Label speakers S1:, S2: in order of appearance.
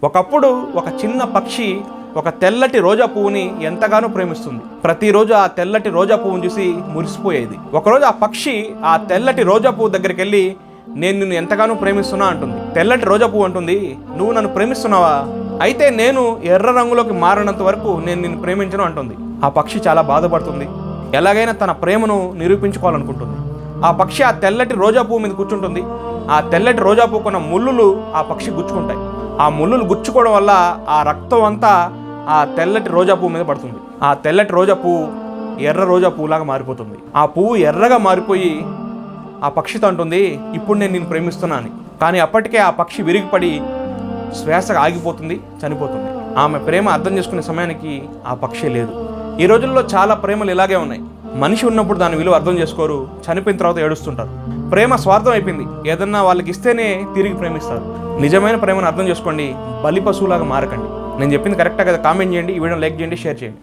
S1: ఒకప్పుడు ఒక చిన్న పక్షి ఒక తెల్లటి రోజా పువ్వుని ఎంతగానో ప్రేమిస్తుంది. ప్రతిరోజు ఆ తెల్లటి రోజా పువ్వుని చూసి మురిసిపోయేది. ఒకరోజు ఆ పక్షి ఆ తెల్లటి రోజా పువ్వు దగ్గరికి వెళ్ళి, నేను నిన్ను ఎంతగానో ప్రేమిస్తున్నా అంటుంది. తెల్లటి రోజా పువ్వు అంటుంది, నువ్వు నన్ను ప్రేమిస్తున్నావా? అయితే నేను ఎర్ర రంగులోకి మారినంత వరకు నేను నిన్ను ప్రేమించను అంటుంది. ఆ పక్షి చాలా బాధపడుతుంది. ఎలాగైనా తన ప్రేమను నిరూపించుకోవాలనుకుంటుంది. ఆ పక్షి ఆ తెల్లటి రోజా పువ్వు మీద కూర్చుంటుంది. ఆ తెల్లటి రోజా పువ్వుకున్న ముళ్ళులు ఆ పక్షి గుచ్చుకుంటాయి. ఆ ముళ్ళులు గుచ్చుకోవడం వల్ల ఆ రక్తం అంతా ఆ తెల్లటి రోజా పువ్వు మీద పడుతుంది. ఆ తెల్లటి రోజా పువ్వు ఎర్ర రోజా పువ్వులాగా మారిపోతుంది. ఆ పువ్వు ఎర్రగా మారిపోయి ఆ పక్షితో అంటుంది, ఇప్పుడు నేను నిన్ను ప్రేమిస్తున్నా అని. కానీ అప్పటికే ఆ పక్షి విరిగిపడి శ్వాస ఆగిపోతుంది, చనిపోతుంది. ఆమె ప్రేమ అర్థం చేసుకునే సమయానికి ఆ పక్షి లేదు. ఈ రోజుల్లో చాలా ప్రేమలు ఇలాగే ఉన్నాయి. మనిషి ఉన్నప్పుడు దాని విలువ అర్థం చేసుకోరు, చనిపోయిన తర్వాత ఏడుస్తుంటారు. ప్రేమ స్వార్థం అయిపోయింది. ఏదన్నా వాళ్ళకి ఇస్తేనే తిరిగి ప్రేమిస్తారు. నిజమైన ప్రేమను అర్థం చేసుకోండి, బలి పశువులాగా మారకండి. నేను చెప్పింది కరెక్టా కదా? కామెంట్ చేయండి, ఈ వీడియో లైక్ చేయండి, షేర్ చేయండి.